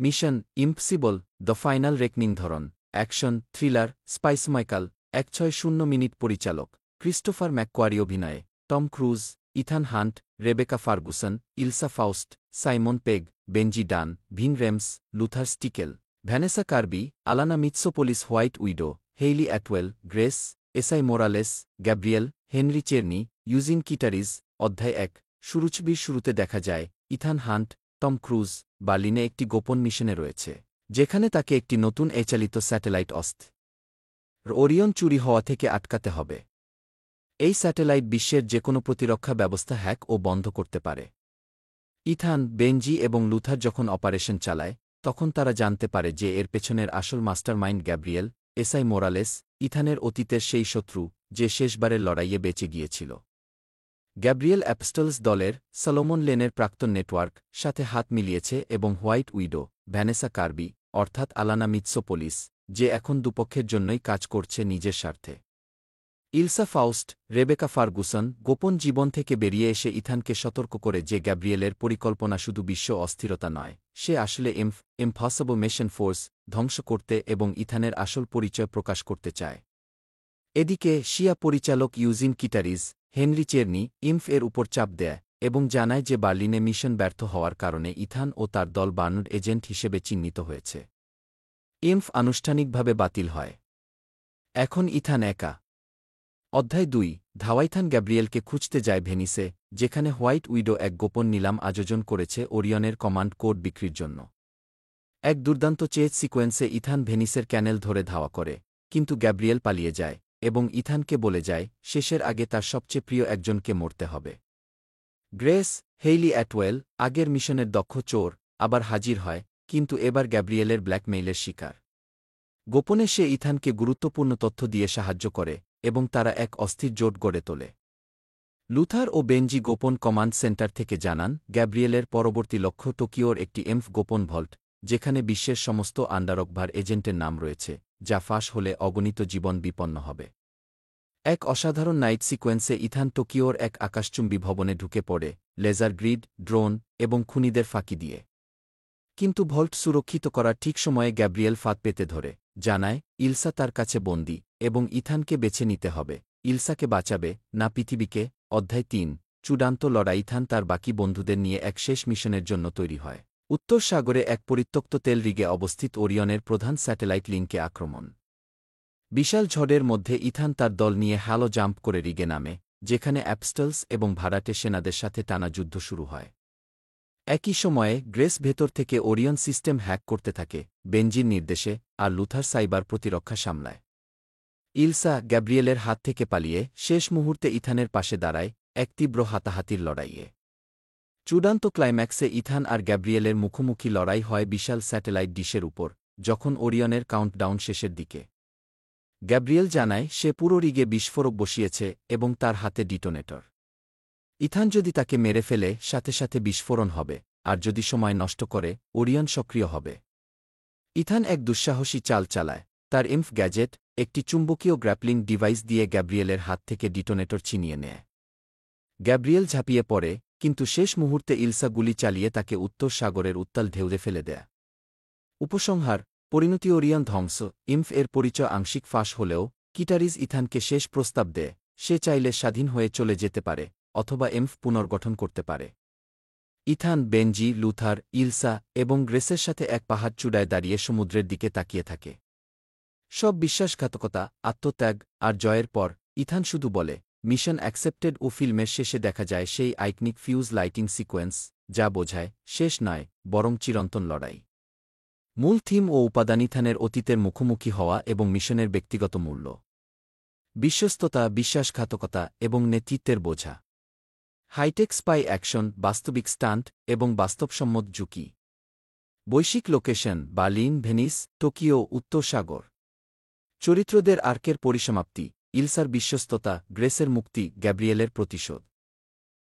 Mission impossible the final reckoning ধরন action thriller স্পাইসমাইকাল 160 পরিচালক ক্রিস্টোফার ম্যাককোয়ারি অভিনয়ে Tom Cruise Ethan Hunt Rebecca Ferguson Ilsa Faust Simon Pegg Benji Dunn Ving Rhames Luther Stickell Vanessa Kirby Alanna Mitsopolis White Widow Hayley Atwell Grace Esai Morales Gabriel Henry Czerny Eugene Kittridge অধ্যায় 1 সুরুচবির শুরুতে দেখা যায় Ethan Hunt Tom Cruise বার্লিনে একটি গোপন মিশনে রয়েছে যেখানে তাকে একটি নতুন চালিত স্যাটেলাইট ওরিয়ন চুরি হওয়া থেকে আটকাতে হবে। এই স্যাটেলাইট বিশ্বের যেকোনো প্রতিরক্ষা ব্যবস্থা হ্যাক ও বন্ধ করতে পারে। ইথান বেনজি এবং লুথার যখন অপারেশন চালায় তখন তারা জানতে পারে যে এর পেছনের আসল মাস্টারমাইন্ড গ্যাব্রিয়েল এসআই মোরালেস ইথানের অতীতের সেই শত্রু যে শেষবারের লড়াইয়ে বেঁচে গিয়েছিল। গ্যাব্রিয়েল অ্যাপস্টলস দলের সলোমন লেনের প্রাক্তন নেটওয়ার্ক সাথে হাত মিলিয়েছে এবং হোয়াইট উইডো ভ্যানেসা কার্বি অর্থাৎ আলানা মিৎসোপোলিস যে এখন দুপক্ষের জন্যই কাজ করছে নিজের স্বার্থে। ইলসা ফাউস্ট রেবেকা ফার্গুসন গোপন জীবন থেকে বেরিয়ে এসে ইথানকে সতর্ক করে যে গ্যাব্রিয়েলের পরিকল্পনা শুধু বিশ্ব অস্থিরতা নয়, সে আসলে ইম্পসিবল মিশন ফোর্স ধ্বংস করতে এবং ইথানের আসল পরিচয় প্রকাশ করতে চায়। এদিকে শিয়া পরিচালক ইউজিন কিটারিজ হেনরি চেরনি এর উপর চাপ দেয় এবং জানায় যে বার্লিনে মিশন ব্যর্থ হওয়ার কারণে ইথান ও তার দল বার্নুড এজেন্ট হিসেবে চিহ্নিত হয়েছে। আনুষ্ঠানিকভাবে বাতিল হয়। এখন ইথান একা। অধ্যায় 2 ধাওয়াইথান গ্যাব্রিয়েলকে খুঁজতে যায় ভেনিসে, যেখানে হোয়াইট উইডো এক গোপন নিলাম আয়োজন করেছে ওরিয়নের কমান্ড কোড বিক্রির জন্য। এক দুর্দান্ত চেজ সিকোয়েন্সে ইথান ভেনিসের ক্যানেল ধরে ধাওয়া করে, কিন্তু গ্যাব্রিয়েল পালিয়ে যায় এবং ইথানকে বলে যায় শেষের আগে তার সবচেয়ে প্রিয় একজনকে মরতে হবে। গ্রেস হেইলি অ্যাটওয়েল আগের মিশনের দক্ষ চোর আবার হাজির হয়, কিন্তু এবার গ্যাব্রিয়েলের ব্ল্যাকমেইলের শিকার। গোপনে সে ইথানকে গুরুত্বপূর্ণ তথ্য দিয়ে সাহায্য করে এবং তারা এক অস্থির জোট গড়ে তোলে। লুথার ও বেনজি গোপন কমান্ড সেন্টার থেকে জানান গ্যাব্রিয়েলের পরবর্তী লক্ষ্য টোকিওর একটি গোপন ভল্ট, যেখানে বিশ্বের সমস্ত আন্ডারকভার এজেন্টের নাম রয়েছে, যা ফাঁস হলে অগণিত জীবন বিপন্ন হবে। এক অসাধারণ নাইট সিকোয়েন্সে ইথান টোকিওর এক আকাশচুম্বী ভবনে ঢুকে পড়ে, লেজার গ্রিড ড্রোন এবং খুনিদের ফাঁকি দিয়ে। কিন্তু ভল্ট সুরক্ষিত করার ঠিক সময়ে গ্যাব্রিয়েল ফাঁদ পেতে ধরে, জানায় ইলসা তার কাছে বন্দী এবং ইথানকে বেছে নিতে হবে। ইলসাকে বাঁচাবে না পৃথিবীকে। অধ্যায় 3 চূড়ান্ত লড়াই ইথান তার বাকি বন্ধুদের নিয়ে এক শেষ মিশনের জন্য তৈরি হয়। উত্তর সাগরে এক পরিত্যক্ত তেল রিগে অবস্থিত ওরিয়নের প্রধান স্যাটেলাইট লিঙ্কে আক্রমণ। বিশাল ঝড়ের মধ্যে ইথান তার দল নিয়ে হ্যালো জাম্প করে রিগে নামে, যেখানে অ্যাপস্টলস এবং ভাড়াটে সেনাদের সাথে টানা যুদ্ধ শুরু হয়। একই সময়ে গ্রেস ভেতর থেকে ওরিয়ন সিস্টেম হ্যাক করতে থাকে বেনজির নির্দেশে, আর লুথার সাইবার প্রতিরক্ষা সামলায়। ইলসা গ্যাব্রিয়েলের হাত থেকে পালিয়ে শেষ মুহূর্তে ইথানের পাশে দাঁড়ায় এক তীব্র হাতাহাতির লড়াইয়ে। চূড়ান্ত ক্লাইম্যাক্সে ইথান আর গ্যাব্রিয়েলের মুখোমুখি লড়াই হয় বিশাল স্যাটেলাইট ডিশের উপর, যখন ওরিয়নের কাউন্টডাউন শেষের দিকে। গ্যাব্রিয়েল জানায় সে পুরো রিগে বিস্ফোরক বসিয়েছে এবং তার হাতে ডিটোনেটর। ইথান যদি তাকে মেরে ফেলে সাথে সাথে বিস্ফোরণ হবে, আর যদি সময় নষ্ট করে ওরিয়ন সক্রিয় হবে। ইথান এক দুঃসাহসী চাল চালায়। তার গ্যাজেট একটি চুম্বকীয় গ্র্যাপলিং ডিভাইস দিয়ে গ্যাব্রিয়েলের হাত থেকে ডিটোনেটর ছিনিয়ে নেয়। গ্যাব্রিয়েল ঝাঁপিয়ে পড়ে, কিন্তু শেষ মুহূর্তে ইলসা গুলি চালিয়ে তাকে উত্তর সাগরের উত্তাল ঢেউতে ফেলে দেয়। উপসংহার পরিণতি ওরিয়ন ধ্বংস। এর পরিচয় আংশিক ফাঁস হলেও কিটারিজ ইথানকে শেষ প্রস্তাব দেয় সে চাইলে স্বাধীন হয়ে চলে যেতে পারে অথবা পুনর্গঠন করতে পারে। ইথান বেনজি লুথার ইলসা এবং গ্রেসের সাথে এক পাহাড় চূড়ায় দাঁড়িয়ে সমুদ্রের দিকে তাকিয়ে থাকে। সব বিশ্বাসঘাতকতা আত্মত্যাগ আর জয়ের পর ইথান শুধু বলে মিশন অ্যাকসেপ্টেড। ও ফিল্মের শেষে দেখা যায় সেই আইকনিক ফিউজ লাইটিং সিকোয়েন্স, যা বোঝায় শেষ নয় বরং চিরন্তন লড়াই। মূল থিম ও উপাদান ইথানের অতীতের মুখোমুখি হওয়া এবং মিশনের ব্যক্তিগত মূল্য, বিশ্বস্ততা, বিশ্বাসঘাতকতা এবং নেতৃত্বের বোঝা। হাইটেক স্পাই অ্যাকশন, বাস্তবিক স্টান্ট এবং বাস্তবসম্মত ঝুঁকি। বৈশ্বিক লোকেশন বার্লিন, ভেনিস, টোকিও, উত্তর সাগর। চরিত্রদের আর্কের পরিসমাপ্তি, ইলসার বিশ্বস্ততা, গ্রেসের মুক্তি, গ্যাব্রিয়েলের প্রতিশোধ।